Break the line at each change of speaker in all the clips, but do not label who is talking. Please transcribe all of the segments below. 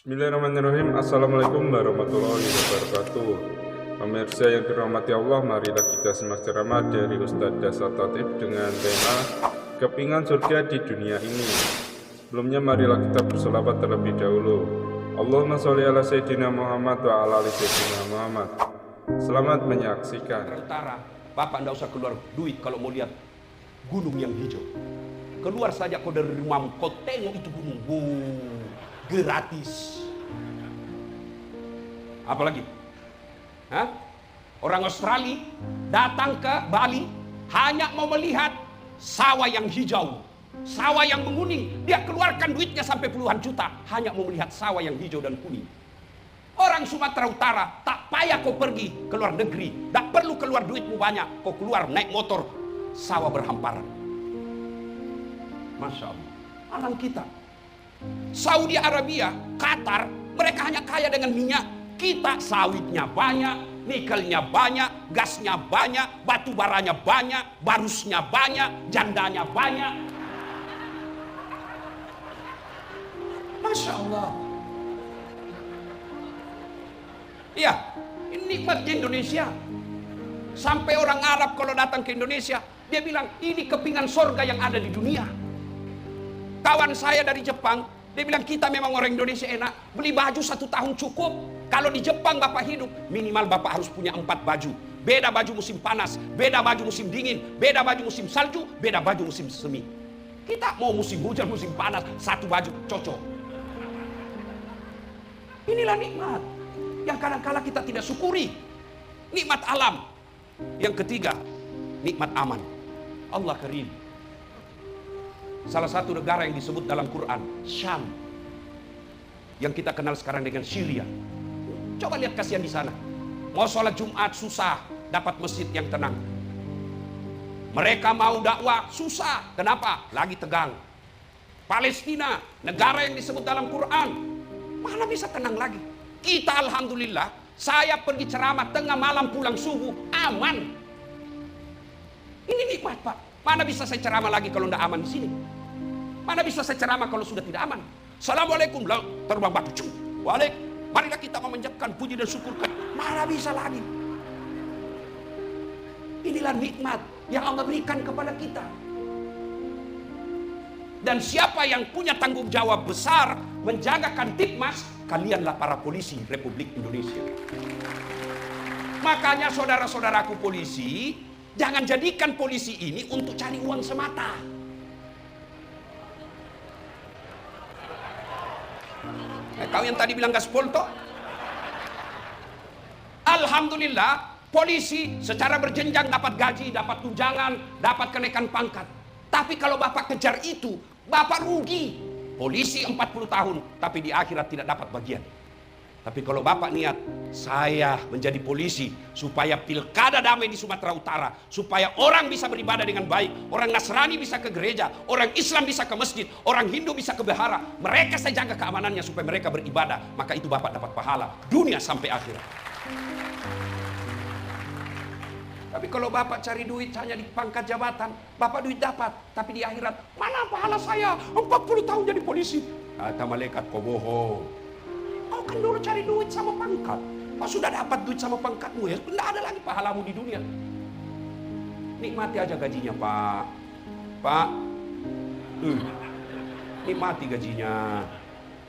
Bismillahirrahmanirrahim. Assalamualaikum warahmatullahi wabarakatuh. Pemirsa yang dirahmati Allah, marilah kita simak ceramah dari Ustadz Dasar Tatib dengan tema Kepingan Surga di Dunia Ini. Sebelumnya marilah kita berselawat terlebih dahulu. Allahumma sholli ala Sayyidina Muhammad wa ala ali Sayyidina Muhammad. Selamat menyaksikan.
Utara, Bapak tidak usah keluar duit kalau mau lihat gunung yang hijau. Keluar saja kau dari rumahmu, kau tengok itu gunung. Gratis. Apalagi? Hah? Orang Australia datang ke Bali hanya mau melihat sawah yang hijau, sawah yang menguning. Dia keluarkan duitnya sampai puluhan juta hanya mau melihat sawah yang hijau dan kuning. Orang Sumatera Utara tak payah kau pergi ke luar negeri, tak perlu keluar duitmu banyak, kau keluar naik motor, sawah berhamparan. Masya Allah, alam kita. Saudi Arabia, Qatar, mereka hanya kaya dengan minyak. Kita sawitnya banyak, nikelnya banyak, gasnya banyak, batu baranya banyak, barusnya banyak, jandanya banyak. Masya Allah. Iya, ini nikmatnya Indonesia. Sampai orang Arab kalau datang ke Indonesia, dia bilang ini kepingan sorga yang ada di dunia. Kawan saya dari Jepang, dia bilang kita memang orang Indonesia enak, beli baju 1 tahun cukup. Kalau di Jepang Bapak hidup, minimal Bapak harus punya 4 baju. Beda baju musim panas, beda baju musim dingin, beda baju musim salju, beda baju musim semi. Kita mau musim hujan, musim panas, 1 baju cocok. Inilah nikmat yang kadang-kala kita tidak syukuri. Nikmat alam. Yang ketiga, nikmat aman. Allah karim. Salah satu negara yang disebut dalam Quran, Syam, yang kita kenal sekarang dengan Syria. Coba lihat kasihan di sana. Mau sholat Jumat susah dapat masjid yang tenang. Mereka mau dakwah susah. Kenapa? Lagi tegang. Palestina, negara yang disebut dalam Quran, mana bisa tenang lagi? Kita alhamdulillah, saya pergi ceramah tengah malam pulang subuh, aman. Ini nikmat Pak. Mana bisa saya ceramah lagi kalau tidak aman di sini? Mana bisa saya ceramah kalau sudah tidak aman? Assalamualaikum, terbang batu. Waalaikumsalam. Marilah kita memanjatkan puji dan syukurkan. Mana bisa lagi? Inilah nikmat yang Allah berikan kepada kita. Dan siapa yang punya tanggung jawab besar menjaga Kamtibmas, kalianlah para polisi Republik Indonesia. Makanya saudara-saudaraku polisi, jangan jadikan polisi ini untuk cari uang semata. Kau yang tadi bilang gaspol toh? Alhamdulillah, polisi secara berjenjang dapat gaji, dapat tunjangan, dapat kenaikan pangkat. Tapi kalau Bapak kejar itu, Bapak rugi. Polisi 40 tahun, tapi di akhirat tidak dapat bagian. Tapi kalau Bapak niat, saya menjadi polisi supaya pilkada damai di Sumatera Utara, supaya orang bisa beribadah dengan baik, orang Nasrani bisa ke gereja, orang Islam bisa ke masjid, orang Hindu bisa ke wihara, mereka saya jaga keamanannya supaya mereka beribadah, maka itu Bapak dapat pahala dunia sampai akhirat. Tapi kalau Bapak cari duit hanya di pangkat jabatan, Bapak duit dapat, tapi di akhirat, mana pahala saya 40 tahun jadi polisi? Kata malaikat, kau bohong. Kau kan dulu cari duit sama pangkat. Kau sudah dapat duit sama pangkatmu, ya tidak ada lagi pahalamu di dunia. Nikmati aja gajinya Pak. Pak, nikmati gajinya.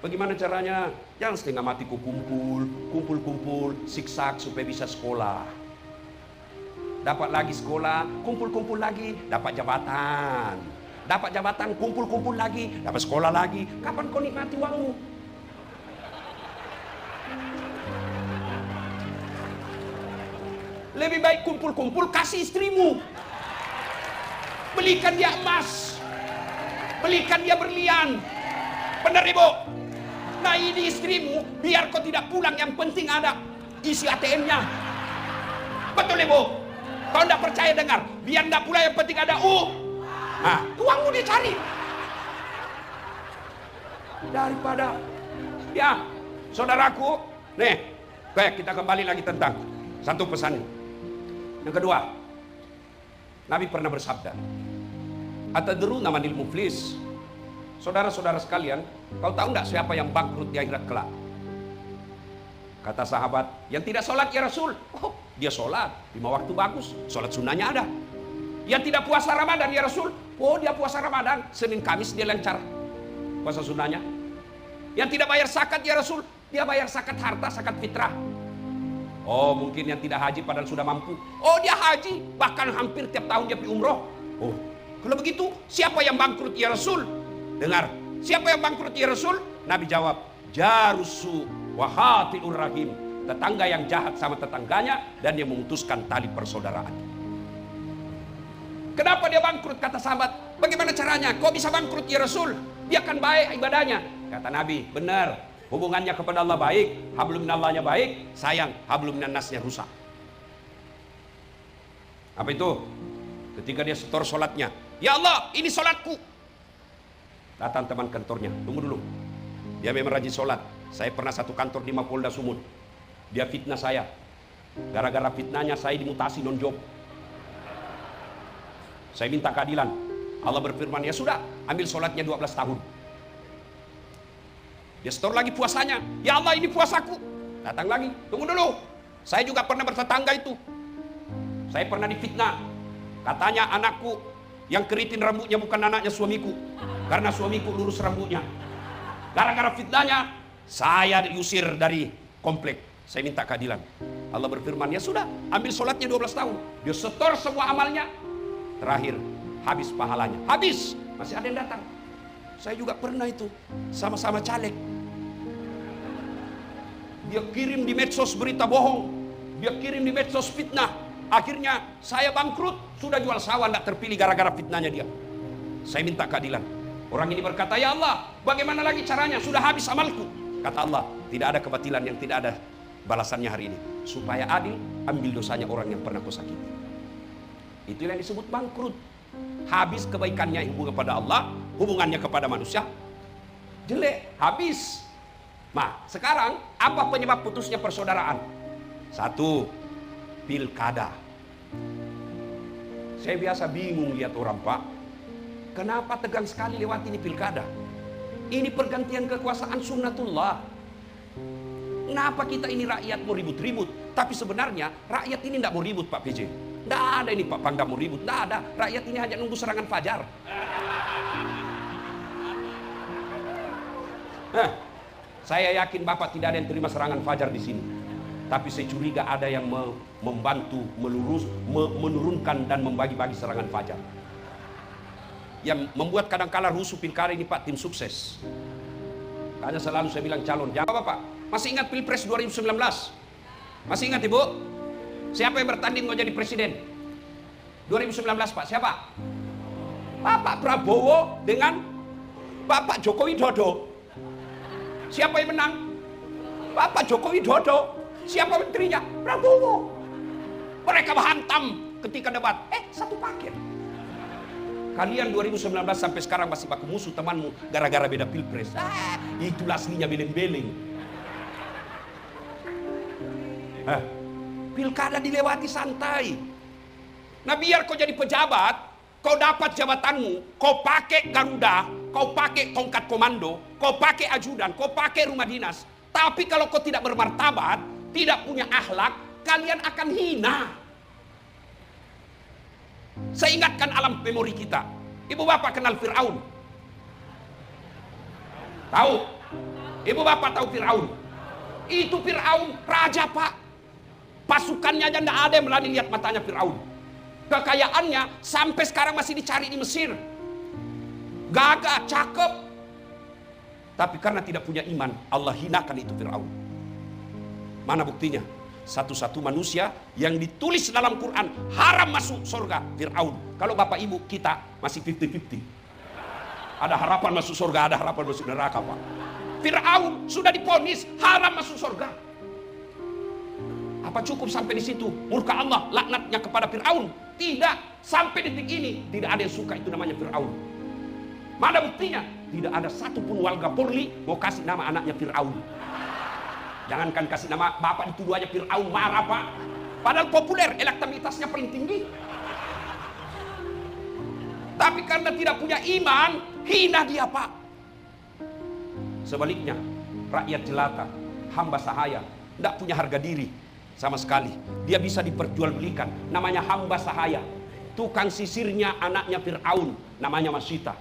Bagaimana caranya? Jangan setengah mati kau kumpul, siksak supaya bisa sekolah. Dapat lagi sekolah, kumpul lagi, dapat jabatan. Dapat jabatan, kumpul lagi, dapat sekolah lagi. Kapan kau nikmati uangmu? Lebih baik kumpul, kasih istrimu. Belikan dia emas. Belikan dia berlian. Benar Ibu? Nah ini istrimu, biar kau tidak pulang, yang penting ada isi ATM-nya. Betul Ibu? Kau tidak percaya dengar, biar tidak pulang yang penting ada Nah, uangmu dia cari. Daripada, ya, saudaraku, nih, kayak kita kembali lagi tentang satu pesan ini. Yang kedua, Nabi pernah bersabda, Atadruna manil muflis? Saudara-saudara sekalian, kau tahu nggak siapa yang bangkrut di akhirat kelak? Kata sahabat, yang tidak sholat ya Rasul. Oh, dia sholat 5 waktu bagus, sholat sunnahnya ada. Yang tidak puasa Ramadan ya Rasul. Oh, dia puasa Ramadan, Senin Kamis dia lancar puasa sunnahnya. Yang tidak bayar zakat ya Rasul, dia bayar zakat harta, zakat fitrah. Oh, mungkin yang tidak haji padahal sudah mampu. Oh, dia haji, bahkan hampir tiap tahun dia pergi umroh. Oh, kalau begitu siapa yang bangkrut ya Rasul? Dengar, siapa yang bangkrut ya Rasul? Nabi jawab, jarusu wahatiur rahim, tetangga yang jahat sama tetangganya dan dia memutuskan tali persaudaraan. Kenapa dia bangkrut? Kata sahabat, bagaimana caranya? Kok bisa bangkrut ya Rasul? Dia kan baik ibadahnya. Kata Nabi, benar, hubungannya kepada Allah baik, hablum minallahnya baik, sayang, hablum minannasnya rusak. Apa itu? Ketika dia setor sholatnya, ya Allah, ini sholatku. Datang teman kantornya, tunggu dulu. Dia memang rajin sholat. Saya pernah satu kantor di Mapolda Sumut. Dia fitnah saya. Gara-gara fitnahnya saya dimutasi non-job. Saya minta keadilan. Allah berfirman, ya sudah, ambil sholatnya 12 tahun. Dia setor lagi puasanya. Ya Allah, ini puasaku. Datang lagi, tunggu dulu. Saya juga pernah bertetangga itu. Saya pernah difitnah. Katanya anakku yang keriting rambutnya bukan anaknya suamiku. Karena suamiku lurus rambutnya. Gara-gara fitnahnya, saya diusir dari komplek. Saya minta keadilan. Allah berfirman, ya sudah, ambil sholatnya 12 tahun. Dia setor semua amalnya. Terakhir, habis pahalanya. Habis, masih ada yang datang. Saya juga pernah itu, sama-sama caleg. Dia kirim di medsos berita bohong. Dia kirim di medsos fitnah. Akhirnya saya bangkrut, sudah jual sawah, tidak terpilih gara-gara fitnahnya dia. Saya minta keadilan. Orang ini berkata, ya Allah, bagaimana lagi caranya? Sudah habis amalku. Kata Allah, tidak ada kebatilan yang tidak ada balasannya hari ini. Supaya adil, ambil dosanya orang yang pernah kau sakiti. Itu yang disebut bangkrut. Habis kebaikannya hubungan kepada Allah, hubungannya kepada manusia jelek, habis. Nah, sekarang apa penyebab putusnya persaudaraan? Satu, pilkada. Saya biasa bingung lihat orang, Pak. Kenapa tegang sekali lewat ini pilkada? Ini pergantian kekuasaan sunnatullah. Kenapa kita ini rakyat mau ribut-ribut? Tapi sebenarnya rakyat ini tidak mau ribut, Pak PJ. Tidak ada ini Pak Pangdam mau ribut. Tidak ada. Rakyat ini hanya nunggu serangan fajar. Saya yakin Bapak tidak ada yang terima serangan fajar di sini. Tapi saya curiga ada yang membantu menurunkan dan membagi-bagi serangan fajar. Yang membuat kadang-kala rusuh pilkada ini Pak, tim sukses. Karena selalu saya bilang calon. Jawab Bapak, masih ingat Pilpres 2019? Masih ingat Ibu? Siapa yang bertanding mau jadi presiden? 2019 Pak, siapa? Bapak Prabowo dengan Bapak Joko Widodo. Siapa yang menang? Bapak Joko Widodo. Siapa menterinya? Prabowo. Mereka menghantam ketika debat. Satu paket. Kalian 2019 sampai sekarang masih baku musuh temanmu gara-gara beda pilpres. Itulah aslinya beleng-beleng. Pilkada dilewati santai. Nah biar kau jadi pejabat, kau dapat jabatanmu, kau pakai Garuda, kau pakai tongkat komando, kau pakai ajudan, kau pakai rumah dinas. Tapi kalau kau tidak bermartabat, tidak punya akhlak, kalian akan hina. Saya ingatkan alam memori kita. Ibu bapak kenal Fir'aun? Tahu? Ibu bapak tahu Fir'aun? Itu Fir'aun, raja Pak. Pasukannya aja tidak ada yang berani lihat matanya Fir'aun. Kekayaannya sampai sekarang masih dicari di Mesir. Gagah, cakep. Tapi karena tidak punya iman, Allah hinakan itu Fir'aun. Mana buktinya? Satu-satu manusia yang ditulis dalam Quran haram masuk surga, Fir'aun. Kalau bapak ibu kita masih 50-50. Ada harapan masuk surga, ada harapan masuk neraka Pak. Fir'aun sudah diponis haram masuk surga. Apa cukup sampai di situ? Murka Allah, laknatnya kepada Fir'aun? Tidak. Sampai detik ini tidak ada yang suka itu namanya Fir'aun. Mana buktinya? Tidak ada satupun warga Polri mau kasih nama anaknya Fir'aun. Jangankan kasih nama, bapak dituduh aja Fir'aun, marah Pak. Padahal populer, elektabilitasnya paling tinggi. Tapi karena tidak punya iman, hina dia Pak. Sebaliknya, rakyat jelata, hamba sahaya, Tidak punya harga diri sama sekali. Dia bisa diperjualbelikan. Namanya hamba sahaya. Tukang sisirnya anaknya Fir'aun, namanya Masyitah.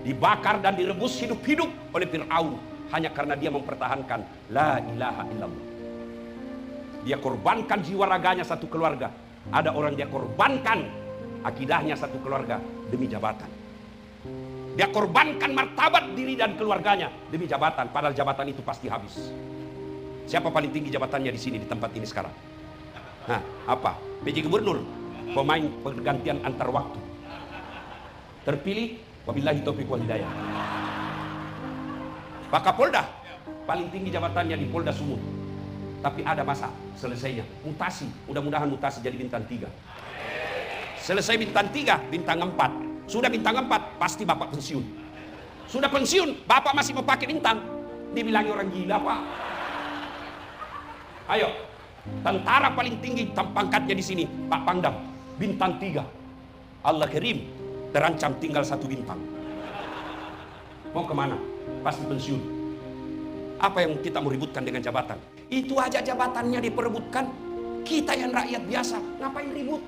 Dibakar dan direbus hidup-hidup oleh Fir'aun. Hanya karena dia mempertahankan La ilaha illallah. Dia korbankan jiwa raganya satu keluarga. Ada orang dia korbankan akidahnya satu keluarga demi jabatan. Dia korbankan martabat diri dan keluarganya demi jabatan. Padahal jabatan itu pasti habis. Siapa paling tinggi jabatannya di sini, di tempat ini sekarang? Nah, apa? PJ Gubernur, pemain pergantian antar waktu. Terpilih, wabillahi taufiq wal hidayah. Pak Kapolda, paling tinggi jabatannya di Polda Sumut. Tapi ada masa selesainya, mutasi. Mudah-mudahan mutasi jadi bintang 3. Selesai bintang 3, bintang 4. Sudah bintang 4, pasti Bapak pensiun. Sudah pensiun, Bapak masih mau pakai bintang. Dibilangi orang gila, Pak. Ayo, tentara paling tinggi pangkatnya di sini, Pak Pangdam, bintang 3. Allah Karim, terancam tinggal 1 bintang. Mau kemana? Pasti pensiun. Apa yang kita mau ributkan dengan jabatan? Itu aja jabatannya diperebutkan. Kita yang rakyat biasa, ngapain ribut?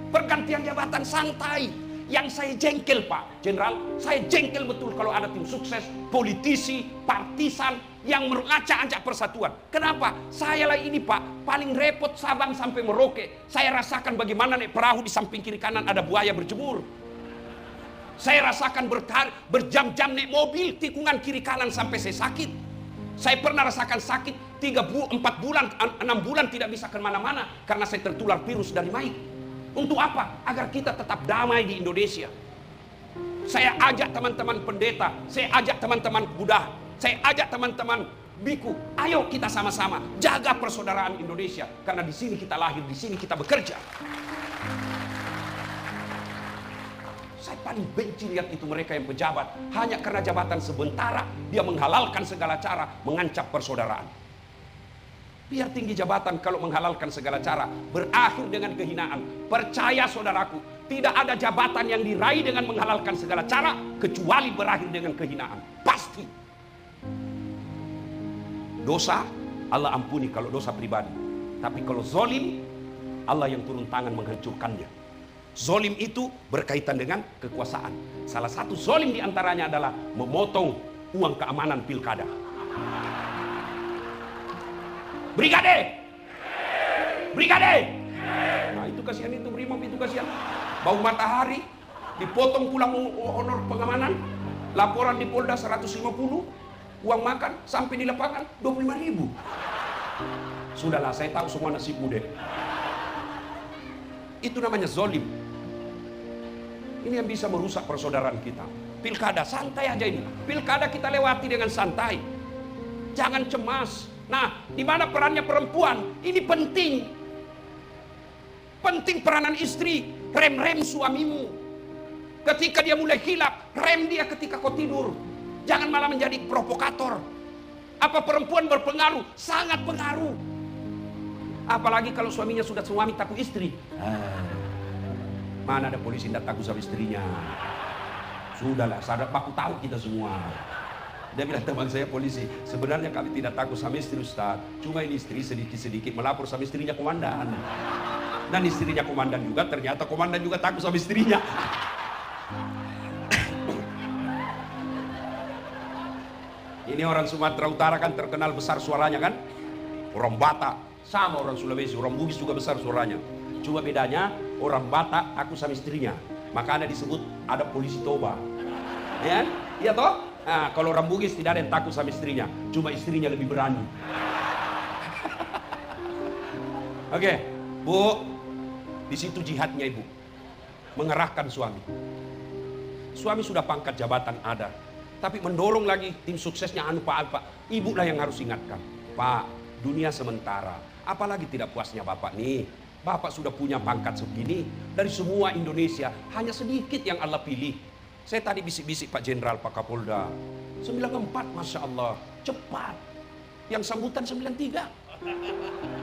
Pergantian jabatan santai. Yang saya jengkel, Pak Jenderal, saya jengkel betul kalau ada tim sukses, politisi, partisan yang mengacak-acak persatuan. Kenapa? Saya lah ini, Pak, paling repot Sabang sampai Merauke. Saya rasakan bagaimana naik perahu di samping kiri kanan ada buaya berjemur. Saya rasakan berjam-jam naik mobil, tikungan kiri kanan sampai saya sakit. Saya pernah rasakan sakit 4 bulan, 6 bulan tidak bisa kemana-mana karena saya tertular virus dari Mike. Untuk apa? Agar kita tetap damai di Indonesia. Saya ajak teman-teman pendeta, saya ajak teman-teman Buddha, saya ajak teman-teman biku. Ayo kita sama-sama jaga persaudaraan Indonesia. Karena di sini kita lahir, di sini kita bekerja. Saya paling benci lihat itu mereka yang pejabat. Hanya karena jabatan sementara, dia menghalalkan segala cara mengancam persaudaraan. Biar tinggi jabatan kalau menghalalkan segala cara berakhir dengan kehinaan. Percaya saudaraku, tidak ada jabatan yang diraih dengan menghalalkan segala cara kecuali berakhir dengan kehinaan. Pasti. Dosa Allah ampuni kalau dosa pribadi. Tapi kalau zolim, Allah yang turun tangan menghancurkannya. Zolim itu berkaitan dengan kekuasaan. Salah satu zolim diantaranya adalah memotong uang keamanan pilkada. Brigade! Brigade! Nah itu kasihan, itu Brimob itu kasihan. Bau matahari, dipotong pulang honor pengamanan, laporan di Polda 150, uang makan sampai di lapangan 25.000. Sudahlah, saya tahu semua nasibmu deh. Itu namanya zolim. Ini yang bisa merusak persaudaraan kita. Pilkada santai aja ini. Pilkada kita lewati dengan santai. Jangan cemas. Nah, di mana perannya perempuan? Ini penting. Penting peranan istri. Rem-rem suamimu. Ketika dia mulai hilap, rem dia ketika kau tidur. Jangan malah menjadi provokator. Apa perempuan berpengaruh? Sangat pengaruh. Apalagi kalau suaminya sudah suami takut istri. Mana ada polisi tidak takut sama istrinya? Sudahlah, sadar aku tahu kita semua. Dia bilang, teman saya polisi, sebenarnya kami tidak takut sama istri Ustaz. Cuma ini istri sedikit-sedikit melapor sama istrinya komandan. Dan istrinya komandan juga, ternyata komandan juga takut sama istrinya. Ini orang Sumatera Utara kan terkenal besar suaranya kan? Orang Batak, sama orang Sulawesi, orang Bugis juga besar suaranya. Cuma bedanya, orang Batak takut sama istrinya. Makanya disebut ada polisi toba. Ya, iya toh? Nah, kalau orang Bugis tidak ada yang takut sama istrinya, cuma istrinya lebih berani. Oke, Bu, di situ jihadnya Ibu, mengerahkan suami. Suami sudah pangkat jabatan ada, tapi mendorong lagi tim suksesnya Pak. Ibu lah yang harus ingatkan, Pak, dunia sementara. Apalagi tidak puasnya Bapak nih. Bapak sudah punya pangkat segini, dari semua Indonesia hanya sedikit yang Allah pilih. Saya tadi bisik-bisik Pak Jenderal, Pak Kapolda. 94, Masya Allah. Cepat. Yang sambutan 93.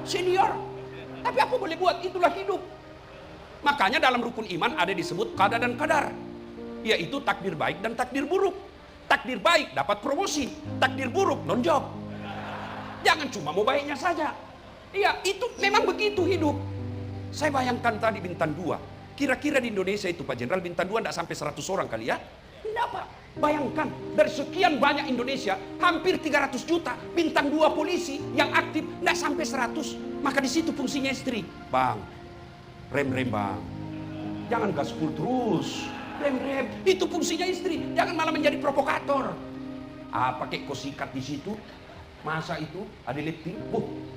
Senior. Tapi apa boleh buat? Itulah hidup. Makanya dalam rukun iman ada disebut qada dan qadar. Yaitu takdir baik dan takdir buruk. Takdir baik dapat promosi. Takdir buruk non job. Jangan cuma mau baiknya saja. Iya, itu memang begitu hidup. Saya bayangkan tadi bintang 2. Kira-kira di Indonesia itu Pak Jenderal bintang 2 tidak sampai 100 orang kali ya? Tidak Pak. Bayangkan dari sekian banyak Indonesia, hampir 300 juta bintang 2 polisi yang aktif tidak sampai 100. Maka di situ fungsinya istri. Bang, rem-rem bang. Jangan gaspol terus. Rem-rem. Itu fungsinya istri. Jangan malah menjadi provokator. Pakai kos sikat di situ. Masa itu ada lifting.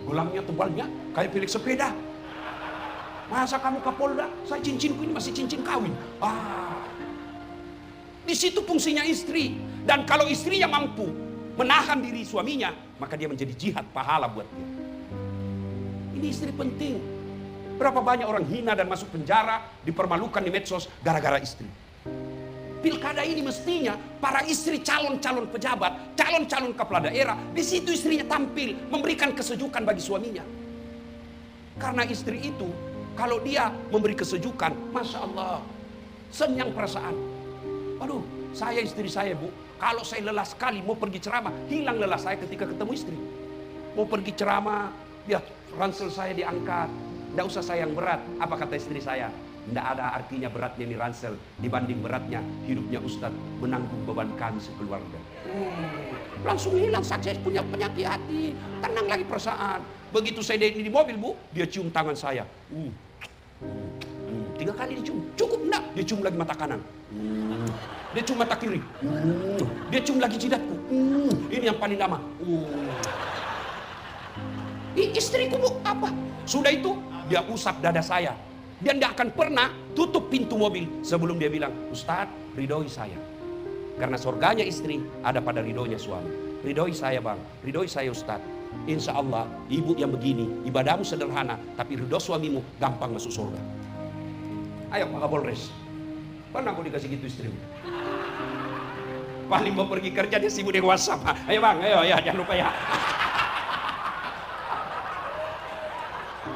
Gelangnya tebalnya kayak pilik sepeda. Masa kamu Kapolda? Saya cincinku ini masih cincin kawin. Di situ fungsinya istri. Dan kalau istrinya mampu menahan diri suaminya, maka dia menjadi jihad pahala buat dia. Ini istri penting. Berapa banyak orang hina dan masuk penjara, dipermalukan di medsos gara-gara istri. Pilkada ini mestinya para istri calon-calon pejabat, calon-calon kepala daerah, di situ istrinya tampil memberikan kesejukan bagi suaminya. Karena istri itu kalau dia memberi kesejukan, Masya Allah, senyang perasaan. Aduh, saya istri saya Bu, kalau saya lelah sekali mau pergi ceramah, hilang lelah saya ketika ketemu istri. Mau pergi ceramah, lihat ransel saya diangkat, tidak usah saya yang berat. Apa kata istri saya? Tidak ada artinya beratnya ini ransel dibanding beratnya hidupnya Ustadz menanggung beban kami sekeluarga. Langsung hilang, saya punya penyakit hati, tenang lagi perasaan. Begitu saya di mobil Bu, dia cium tangan saya. 3 kali dicium, cukup enggak? Dia cium lagi mata kanan. Dia cium mata kiri. Dia cium lagi jidatku. Ini yang paling lama. Istriku Bu, apa? Sudah itu dia usap dada saya. Dia tidak akan pernah tutup pintu mobil sebelum dia bilang, Ustadz, ridhoi saya. Karena surganya istri ada pada ridhonya suami. Ridhoi saya bang, ridhoi saya Ustadz. Insya Allah ibu yang begini, ibadahmu sederhana, tapi ridho suamimu gampang masuk surga. Ayo Pak Kapolres, pernah aku dikasih gitu istrimu? Paling mau pergi kerja dia sibuk di WhatsApp. Ayo bang, ayo ya, jangan lupa ya.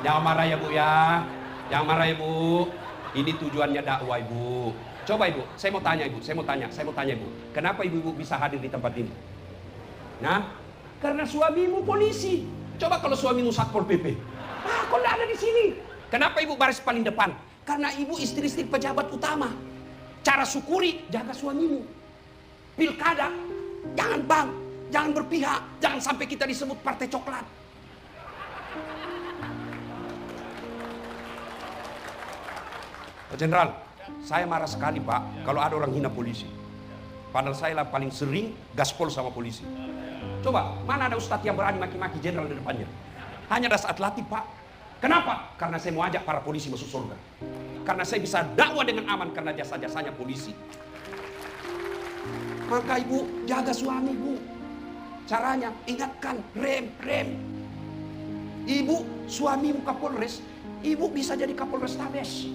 Jangan marah ya Bu ya. Jangan marah Ibu, ini tujuannya dakwah Ibu. Coba Ibu, saya mau tanya Ibu, saya mau tanya Ibu. Kenapa Ibu bisa hadir di tempat ini? Nah, karena suamimu polisi. Coba kalau suamimu Satpol PP. Kok nggak ada di sini? Kenapa Ibu baris paling depan? Karena Ibu istri-istri pejabat utama. Cara syukuri, jaga suamimu. Pilkada, jangan bang, jangan berpihak, jangan sampai kita disebut partai coklat. Pak Jenderal, saya marah sekali Pak kalau ada orang hina polisi. Padahal saya lah paling sering gaspol sama polisi. Coba, mana ada ustadz yang berani maki-maki jenderal di depannya? Hanya ada saat latih Pak. Kenapa? Karena saya mau ajak para polisi masuk surga. Karena saya bisa dakwah dengan aman karena jasa-jasanya polisi. Maka Ibu, jaga suami Bu. Caranya, ingatkan, rem. Ibu, suamimu Kapolres, Ibu bisa jadi Kapolres Tabes.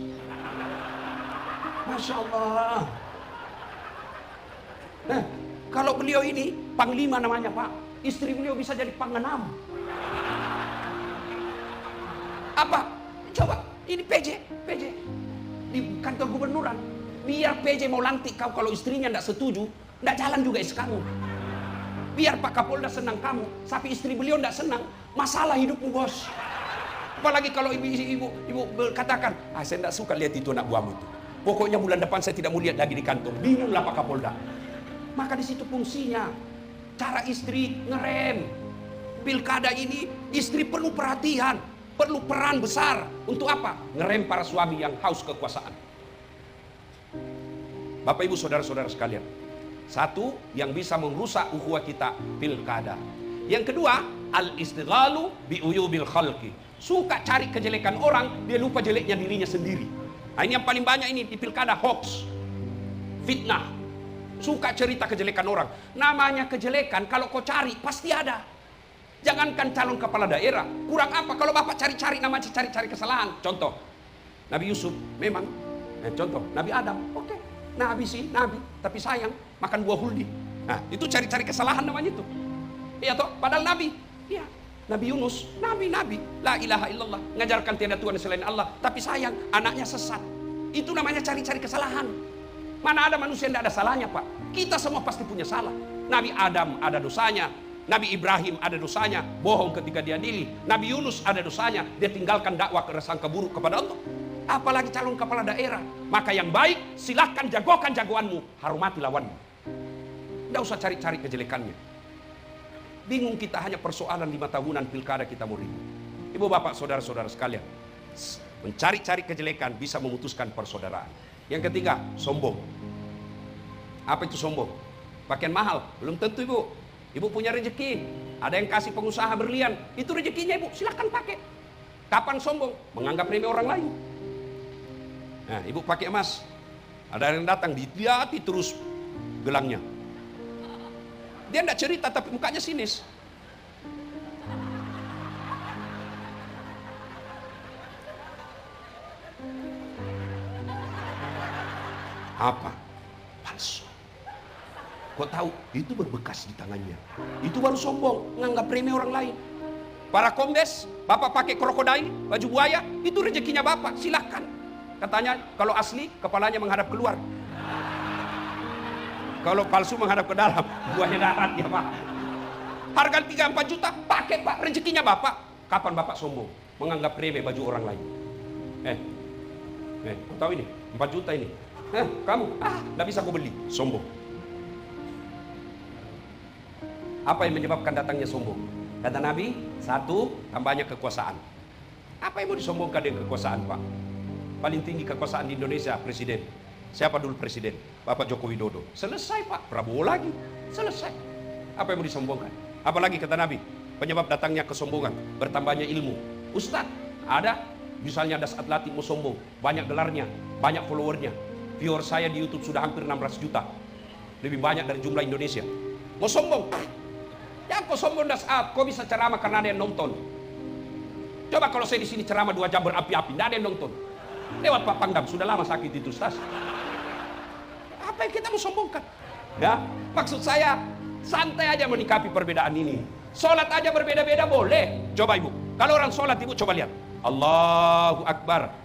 Masya Allah. Kalau beliau ini Panglima namanya Pak, istri beliau bisa jadi Pangenam. Apa? Coba, ini PJ di kantor gubernuran. Biar PJ mau lantik kau, kalau istrinya tidak setuju, tidak jalan juga kamu. Biar Pak Kapolda senang kamu, tapi istri beliau tidak senang, masalah hidupmu bos. Apalagi kalau ibu katakan, saya tidak suka lihat itu anak buahmu itu. Pokoknya bulan depan saya tidak mau lihat lagi di kantor. Bingunglah Pak Kapolda. Maka di situ fungsinya. Cara istri ngerem. Pilkada ini istri perlu perhatian, perlu peran besar. Untuk apa? Ngerem para suami yang haus kekuasaan. Bapak Ibu saudara-saudara sekalian. Satu, yang bisa merusak ukhuwah kita, pilkada. Yang kedua, al-istighalu bi'uyubil khalqi. Suka cari kejelekan orang, dia lupa jeleknya dirinya sendiri. Nah, ini yang paling banyak ini di pilkada, hoax, fitnah, suka cerita kejelekan orang. Namanya kejelekan kalau kau cari pasti ada. Jangankan calon kepala daerah, kurang apa kalau Bapak cari-cari namanya, cari-cari kesalahan. Contoh, Nabi Yusuf memang, contoh Nabi Adam, oke, Nabi sih Nabi, tapi sayang makan buah huldi. Nah itu cari-cari kesalahan namanya itu. Iya toh, padahal Nabi, iya. Nabi Yunus, Nabi, la ilaha illallah, mengajarkan tiada Tuhan selain Allah, tapi sayang anaknya sesat. Itu namanya cari-cari kesalahan. Mana ada manusia yang tidak ada salahnya Pak? Kita semua pasti punya salah. Nabi Adam ada dosanya, Nabi Ibrahim ada dosanya, bohong ketika diadili. Nabi Yunus ada dosanya, dia tinggalkan dakwah prasangka buruk kepada Allah. Apalagi calon kepala daerah. Maka yang baik, silahkan jagokan jagoanmu, hormati lawanmu. Tidak usah cari-cari kejelekannya. Bingung kita hanya persoalan 5 tahunan pilkada kita mau ribut. Ibu bapak saudara-saudara sekalian, mencari-cari kejelekan bisa memutuskan persaudaraan. Yang ketiga, sombong. Apa itu sombong? Pakaian mahal, belum tentu ibu. Ibu punya rezeki, ada yang kasih pengusaha berlian, itu rezekinya ibu, silahkan pakai. Kapan sombong? Menganggap remeh orang lain. Nah, ibu pakai emas, ada yang datang dilihat terus gelangnya. Dia tidak cerita tapi mukanya sinis. Apa? Palsu. Kok tahu? Itu berbekas di tangannya. Itu baru sombong, nganggap remeh orang lain. Para kombes, bapak pakai krokodil, baju buaya, itu rezekinya bapak, silahkan. Katanya kalau asli kepalanya menghadap keluar. Kalau palsu menghadap ke dalam, buahnya darat ya pak. Harga 3-4 juta, pakai pak, rezekinya bapak. Kapan bapak sombong? Menganggap remeh baju orang lain. Kau tahu ini, 4 juta ini. Kamu, nggak bisa kau beli, sombong. Apa yang menyebabkan datangnya sombong? Kata Nabi, 1, tambahnya kekuasaan. Apa yang mau disombongkan dengan kekuasaan pak? Paling tinggi kekuasaan di Indonesia, presiden. Siapa dulu presiden? Bapak Joko Widodo. Selesai pak, Prabowo lagi. Selesai. Apa yang mau disombongkan? Apalagi kata Nabi, penyebab datangnya kesombongan, bertambahnya ilmu. Ustadz, ada, misalnya ada saat latih mau sombong, banyak gelarnya, banyak followernya. Viewer saya di YouTube sudah hampir 16 juta. Lebih banyak dari jumlah Indonesia. Mau sombong? Ya kau sombong dah saat kau bisa ceramah karena ada yang nonton. Coba kalau saya di sini ceramah 2 jam berapi-api, tidak ada yang nonton. Lewat Pak Pangdam, sudah lama sakit itu Ustaz. Apa yang kita mau sombongkan? Ya, maksud saya santai aja menikapi perbedaan ini. Sholat aja berbeda-beda boleh. Coba ibu, kalau orang sholat ibu coba lihat. Allahu Akbar.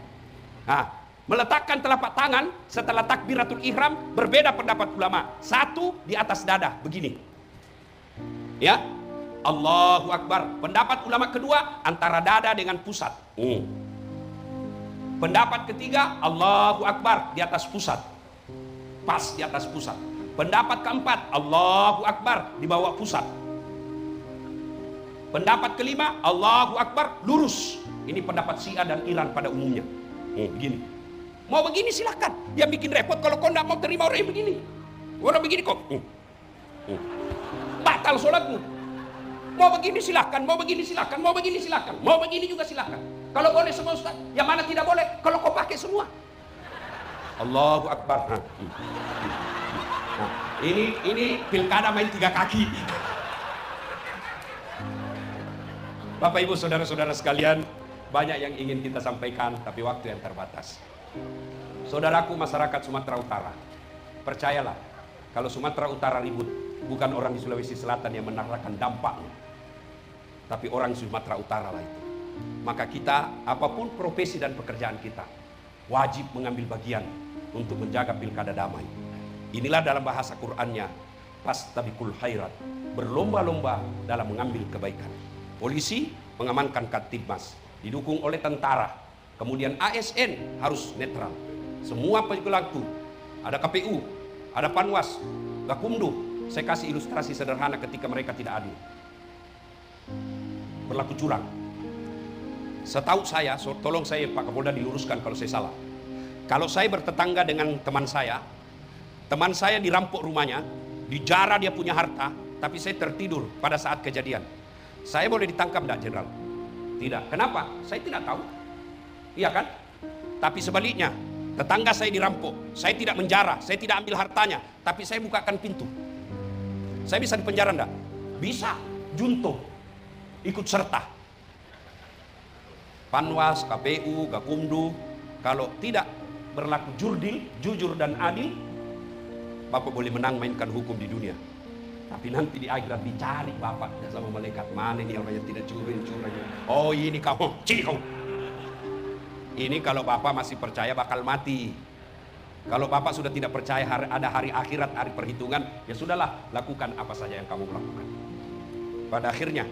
Nah, meletakkan telapak tangan setelah takbiratul ihram, berbeda pendapat ulama. 1 di atas dada, begini. Ya, Allahu Akbar. Pendapat ulama kedua antara dada dengan pusat. Pendapat ketiga, Allahu Akbar di atas pusat. Pas di atas pusat. Pendapat keempat, Allahu Akbar di bawah pusat. Pendapat kelima, Allahu Akbar lurus. Ini pendapat Syiah dan Iran pada umumnya. Begini. Mau begini silahkan. Yang bikin repot kalau kau tidak mau terima orang yang begini. Orang begini kok. Batal sholatmu. Mau begini silahkan, mau begini silahkan, mau begini silahkan, mau begini juga silahkan. Kalau boleh semua Ustaz, yang mana tidak boleh? Kalau kau pakai semua. Allahu Akbar. Ini pilkada main 3 kaki. Bapak Ibu saudara-saudara sekalian, banyak yang ingin kita sampaikan, tapi waktu yang terbatas. Saudaraku masyarakat Sumatera Utara, percayalah, kalau Sumatera Utara ribut, bukan orang di Sulawesi Selatan yang menerangkan dampaknya, tapi orang di Sumatera Utara lah itu. Maka kita, apapun profesi dan pekerjaan kita, wajib mengambil bagian untuk menjaga pilkada damai. Inilah dalam bahasa Qur'annya, fastabiqul khairat, berlomba-lomba dalam mengambil kebaikan. Polisi mengamankan Kamtibmas, didukung oleh tentara. Kemudian ASN harus netral. Semua pelaku, ada KPU, ada Panwas, Gakumdu. Saya kasih ilustrasi sederhana ketika mereka tidak adil, berlaku curang. Setahu saya, tolong saya Pak Kapolda diluruskan kalau saya salah. Kalau saya bertetangga dengan teman saya dirampok rumahnya, dijarah dia punya harta, tapi saya tertidur pada saat kejadian. Saya boleh ditangkap enggak, Jenderal? Tidak. Kenapa? Saya tidak tahu. Iya kan? Tapi sebaliknya, tetangga saya dirampok, saya tidak menjarah, saya tidak ambil hartanya, tapi saya bukakan pintu. Saya bisa dipenjara enggak? Bisa. Junto, ikut serta. Panwas, KPU, Gakumdu, kalau tidak berlaku jujur dan adil, Bapak boleh menang mainkan hukum di dunia. Tapi nanti di akhirat dicari Bapak sama malaikat. Mana ini orang yang tidak curang. Oh ini kamu, kamu. Ini kalau Bapak masih percaya bakal mati. Kalau Bapak sudah tidak percaya ada hari akhirat, hari perhitungan, ya sudahlah, lakukan apa saja yang kamu lakukan. Pada akhirnya,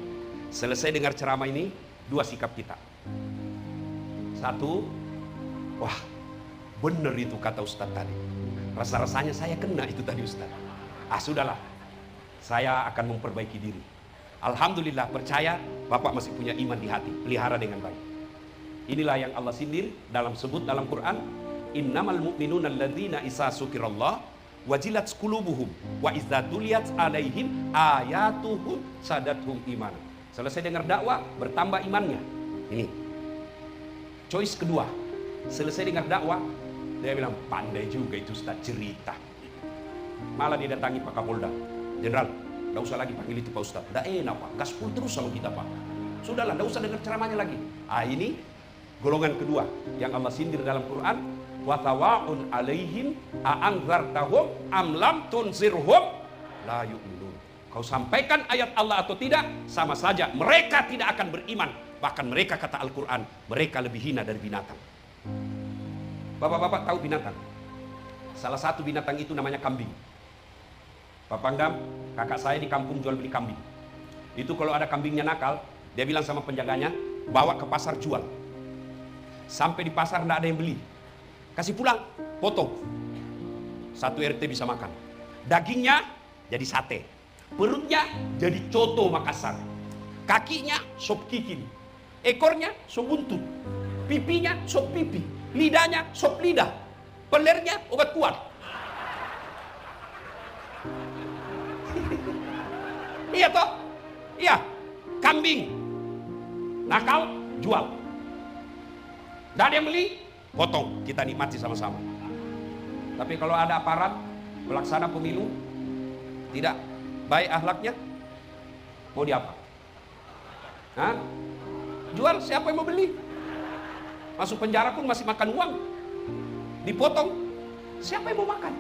selesai dengar ceramah ini, dua sikap kita. Satu, wah bener itu kata Ustadz tadi. Rasa-rasanya saya kena itu tadi Ustadz. Sudahlah, saya akan memperbaiki diri. Alhamdulillah, percaya Bapak masih punya iman di hati, pelihara dengan baik. Inilah yang Allah sindir sebut dalam Quran, innamal mu'minuna alladzina isa sukirallah wajilat qulubuhum wa idza tuliyat alaihim ayatuhu sadathum iman. Selesai dengar dakwah, bertambah imannya. Ini choice kedua. Selesai dengar dakwah, dia bilang, pandai juga itu Ustaz cerita. Malah didatangi Pak Kapolda, Jenderal, nggak usah lagi panggil itu Pak Ustaz, nggak enak Pak, gaspol terus sama kita Pak. Sudahlah, nggak usah dengar ceramahnya lagi. Ini golongan kedua yang Allah sindir dalam Quran, wa tawaun alaihim a'anzartahum am lam tunzirhum la yu'minun. Kau sampaikan ayat Allah atau tidak, sama saja mereka tidak akan beriman. Bahkan mereka, kata Al-Quran, mereka lebih hina dari binatang. Bapak-bapak tahu binatang? Salah satu binatang itu namanya kambing. Pak Pangdam, kakak saya di kampung jual beli kambing. Itu kalau ada kambingnya nakal, dia bilang sama penjaganya, bawa ke pasar jual. Sampai di pasar tidak ada yang beli, kasih pulang, potong. Satu RT bisa makan. Dagingnya jadi sate, perutnya jadi coto Makassar, kakinya sop kikil, ekornya sop buntut, pipinya sop pipi, lidahnya sop lidah, pelernya obat kuat. Iya toh? Iya, kambing nakal jual, tidak ada yang beli, potong, kita nikmati sama-sama. Tapi kalau ada aparat pelaksana pemilu tidak baik akhlaknya, mau diapa? Jual, siapa yang mau beli? Masuk penjara pun masih makan uang, dipotong, siapa yang mau makan?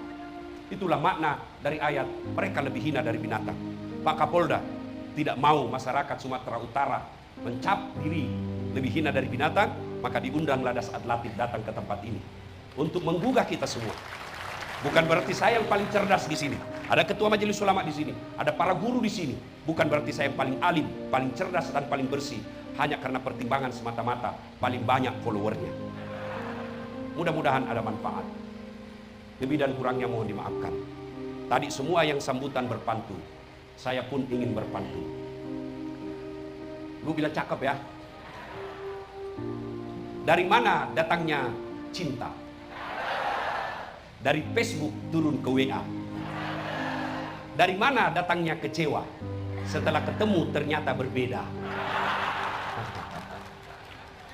Itulah makna dari ayat mereka lebih hina dari binatang. Pak Kapolda tidak mau masyarakat Sumatera Utara mencap diri lebih hina dari binatang, maka diundanglah Das Adlatif datang ke tempat ini untuk menggugah kita semua. Bukan berarti saya yang paling cerdas di sini. Ada ketua majelis ulama di sini, ada para guru di sini. Bukan berarti saya yang paling alim, paling cerdas dan paling bersih. Hanya karena pertimbangan semata-mata paling banyak followernya. Mudah-mudahan ada manfaat. Lebih dan kurangnya mohon dimaafkan. Tadi semua yang sambutan berpantun, saya pun ingin berpantun. Gue bilang cakep ya. Dari mana datangnya cinta? Dari Facebook turun ke WA. Dari mana datangnya kecewa? Setelah ketemu ternyata berbeda.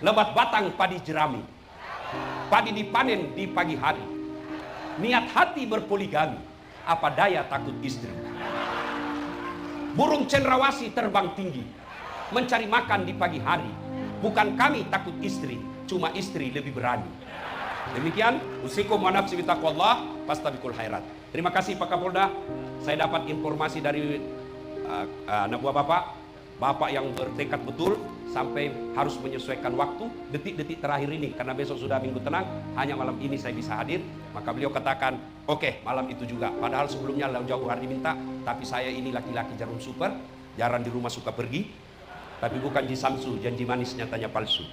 Lebat batang padi jerami, padi dipanen di pagi hari. Niat hati berpoligami, apa daya takut istri. Burung cendrawasih terbang tinggi, mencari makan di pagi hari. Bukan kami takut istri, cuma istri lebih berani. Demikian, usikum wa nafsi bitaqwallah fastabiqul khairat. Terima kasih Pak Kapolda. Saya dapat informasi dari anak buah Bapak yang bertekad betul sampai harus menyesuaikan waktu detik-detik terakhir ini, karena besok sudah minggu tenang, hanya malam ini saya bisa hadir. Maka beliau katakan, oke, malam itu juga. Padahal sebelumnya jauh hari diminta, tapi saya ini laki-laki jarum super, jarang di rumah suka pergi, tapi bukan di Samsu, janji manis nyatanya palsu.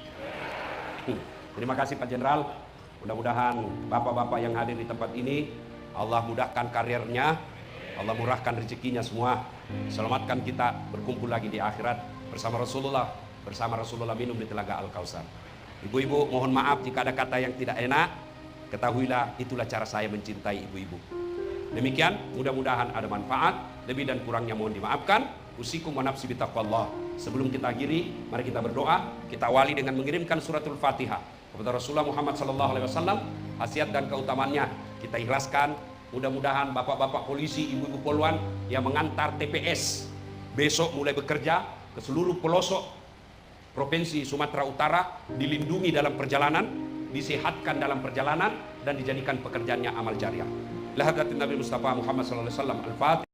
Terima kasih Pak Jenderal. Mudah-mudahan bapak-bapak yang hadir di tempat ini, Allah mudahkan karirnya, Allah murahkan rezekinya semua. Selamatkan kita berkumpul lagi di akhirat bersama Rasulullah minum di telaga Al-Kausar. Ibu-ibu, mohon maaf jika ada kata yang tidak enak. Ketahuilah itulah cara saya mencintai ibu-ibu. Demikian, mudah-mudahan ada manfaat. Lebih dan kurangnya mohon dimaafkan. Usikum wa nafsi bitaqwallah. Sebelum kita akhiri, mari kita berdoa. Kita awali dengan mengirimkan suratul Fatihah kepada Rasulullah Muhammad SAW. Khasiat dan keutamaannya kita ikhlaskan. Mudah-mudahan bapak-bapak polisi, ibu-ibu poluan yang mengantar TPS besok mulai bekerja ke seluruh pelosok Provinsi Sumatera Utara dilindungi dalam perjalanan, disehatkan dalam perjalanan, dan dijadikan pekerjaannya amal jariah. Lahadatin Nabi Mustafa Muhammad SAW. Al-Fatihah.